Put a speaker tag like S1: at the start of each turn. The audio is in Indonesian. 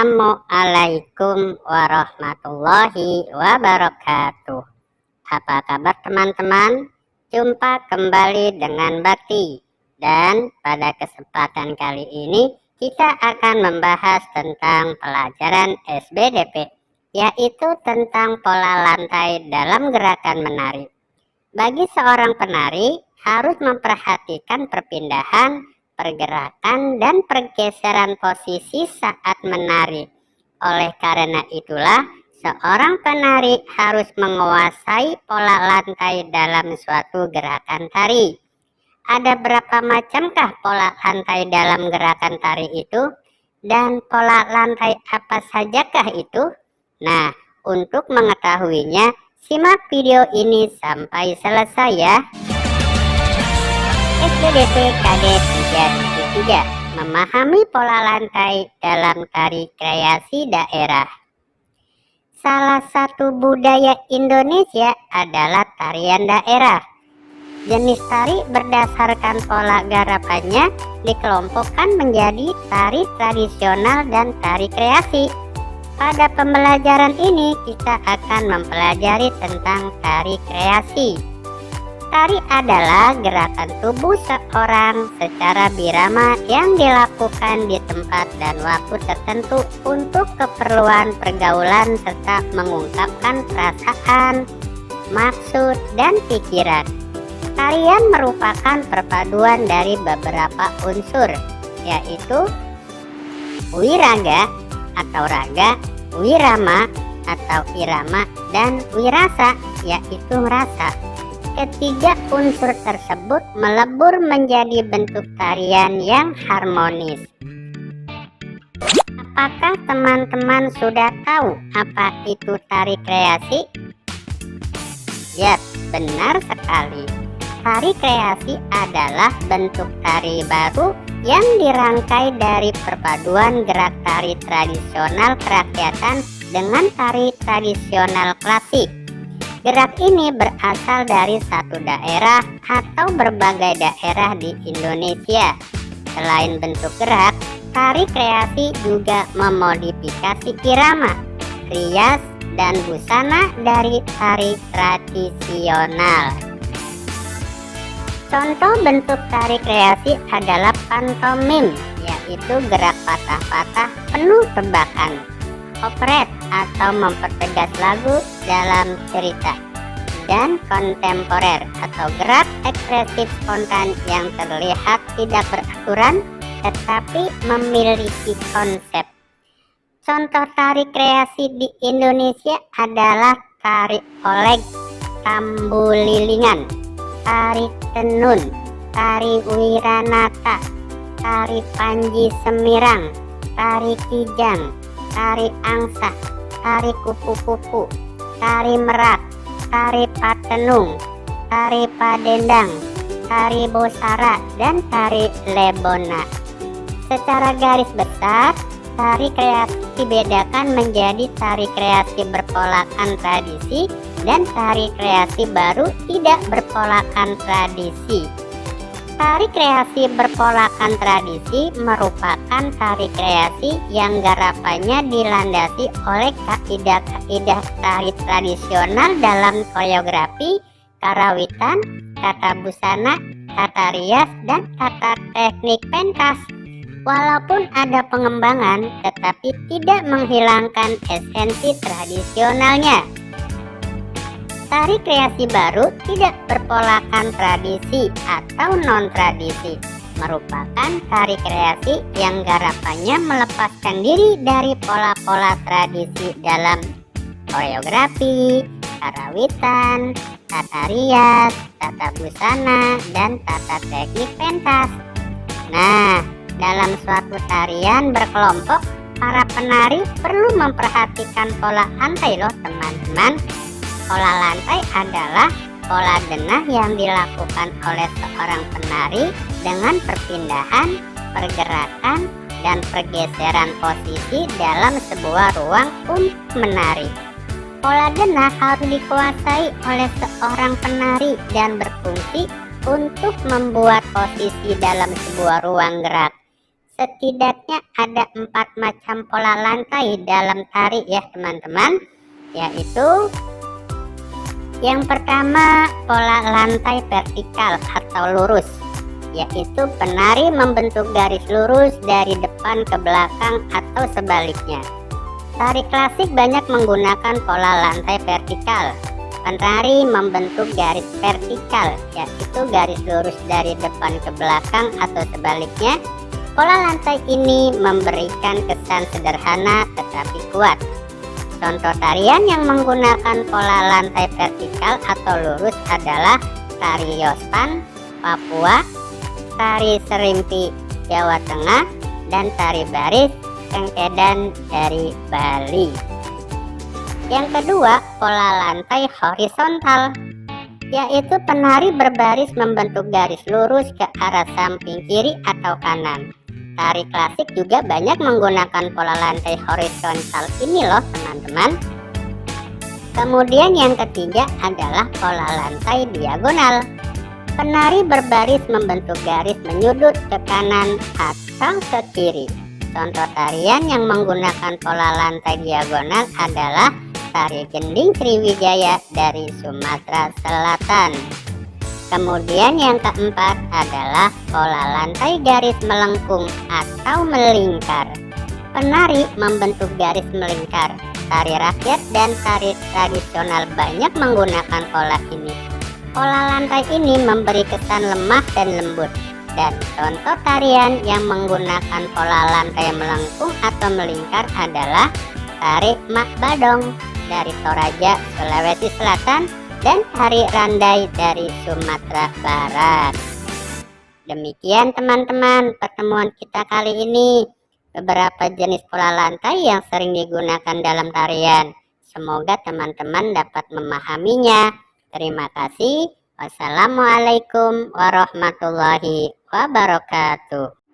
S1: Assalamualaikum warahmatullahi wabarakatuh. Apa kabar teman-teman? Jumpa kembali dengan Bakti. Dan pada kesempatan kali ini kita akan membahas tentang pelajaran SBDP, yaitu tentang pola lantai dalam gerakan menari. Bagi seorang penari harus memperhatikan perpindahan, pergerakan, dan pergeseran posisi saat menari. Oleh karena itulah, seorang penari harus menguasai pola lantai dalam suatu gerakan tari. Ada berapa macamkah pola lantai dalam gerakan tari itu? Dan pola lantai apa sajakah itu? Nah, untuk mengetahuinya, simak video ini sampai selesai ya. SBDP KD 3.3 Memahami pola lantai dalam tari kreasi daerah. Salah satu budaya Indonesia adalah tarian daerah. Jenis tari berdasarkan pola garapannya dikelompokkan menjadi tari tradisional dan tari kreasi. Pada pembelajaran ini kita akan mempelajari tentang tari kreasi. Tari adalah gerakan tubuh seorang secara birama yang dilakukan di tempat dan waktu tertentu untuk keperluan pergaulan serta mengungkapkan perasaan, maksud, dan pikiran. Tarian merupakan perpaduan dari beberapa unsur, yaitu wiraga atau raga, wirama atau irama, dan wirasa yaitu rasa. Ketiga unsur tersebut melebur menjadi bentuk tarian yang harmonis. Apakah teman-teman sudah tahu apa itu tari kreasi? Ya, benar sekali. Tari kreasi adalah bentuk tari baru yang dirangkai dari perpaduan gerak tari tradisional kerakyatan dengan tari tradisional klasik. Gerak ini berasal dari satu daerah atau berbagai daerah di Indonesia. Selain bentuk gerak, tari kreasi juga memodifikasi irama, rias, dan busana dari tari tradisional. Contoh bentuk tari kreasi adalah pantomim, yaitu gerak patah-patah penuh tebakan, operet atau mempertegas lagu dalam cerita, dan kontemporer atau gerak ekspresif spontan yang terlihat tidak beraturan tetapi memiliki konsep. Contoh tari kreasi di Indonesia adalah tari oleg Tambulilingan, tari tenun, tari wiranata, tari panji semirang, tari kijang, tari angsa, tari kupu-kupu, tari merak, tari patenung, tari padendang, tari bosara, dan tari lebona. Secara garis besar, tari kreasi dibedakan menjadi tari kreasi berpolakan tradisi dan tari kreasi baru tidak berpolakan tradisi. Tari kreasi berpolakan tradisi merupakan tari kreasi yang garapannya dilandasi oleh kaidah-kaidah tari tradisional dalam koreografi, karawitan, tata busana, tata rias, dan tata teknik pentas. Walaupun ada pengembangan, tetapi tidak menghilangkan esensi tradisionalnya. Tari kreasi baru tidak berpolakan tradisi atau non-tradisi, merupakan tari kreasi yang garapannya melepaskan diri dari pola-pola tradisi dalam koreografi, karawitan, tata rias, tata busana, dan tata teknik pentas. Nah, dalam suatu tarian berkelompok, para penari perlu memperhatikan pola lantai loh teman-teman. Pola lantai adalah pola denah yang dilakukan oleh seorang penari dengan perpindahan, pergerakan, dan pergeseran posisi dalam sebuah ruang untuk menari. Pola denah harus dikuasai oleh seorang penari dan berfungsi untuk membuat posisi dalam sebuah ruang gerak. Setidaknya ada 4 macam pola lantai dalam tari ya teman-teman, yaitu yang pertama pola lantai vertikal atau lurus, yaitu penari membentuk garis lurus dari depan ke belakang atau sebaliknya. Tari klasik banyak menggunakan pola lantai vertikal. Penari membentuk garis vertikal, yaitu garis lurus dari depan ke belakang atau sebaliknya. Pola lantai ini memberikan kesan sederhana tetapi kuat. Contoh tarian yang menggunakan pola lantai vertikal atau lurus adalah tari Yospan, Papua, tari Serimpi, Jawa Tengah, dan tari baris Kengkedan dari Bali. Yang kedua, pola lantai horizontal, yaitu penari berbaris membentuk garis lurus ke arah samping kiri atau kanan. Tari klasik juga banyak menggunakan pola lantai horizontal ini loh teman-teman. Kemudian yang ketiga adalah pola lantai diagonal. Penari berbaris membentuk garis menyudut ke kanan atau ke kiri. Contoh tarian yang menggunakan pola lantai diagonal adalah tari Gending Sriwijaya dari Sumatera Selatan. Kemudian yang keempat adalah pola lantai garis melengkung atau melingkar. Penari membentuk garis melingkar. Tari rakyat dan tari tradisional banyak menggunakan pola ini. Pola lantai ini memberi kesan lemah dan lembut. Dan contoh tarian yang menggunakan pola lantai melengkung atau melingkar adalah tari Mak Badong dari Toraja, Sulawesi Selatan, dan tari Randai dari Sumatera Barat. Demikian teman-teman pertemuan kita kali ini. Beberapa jenis pola lantai yang sering digunakan dalam tarian. Semoga teman-teman dapat memahaminya. Terima kasih. Wassalamualaikum warahmatullahi wabarakatuh.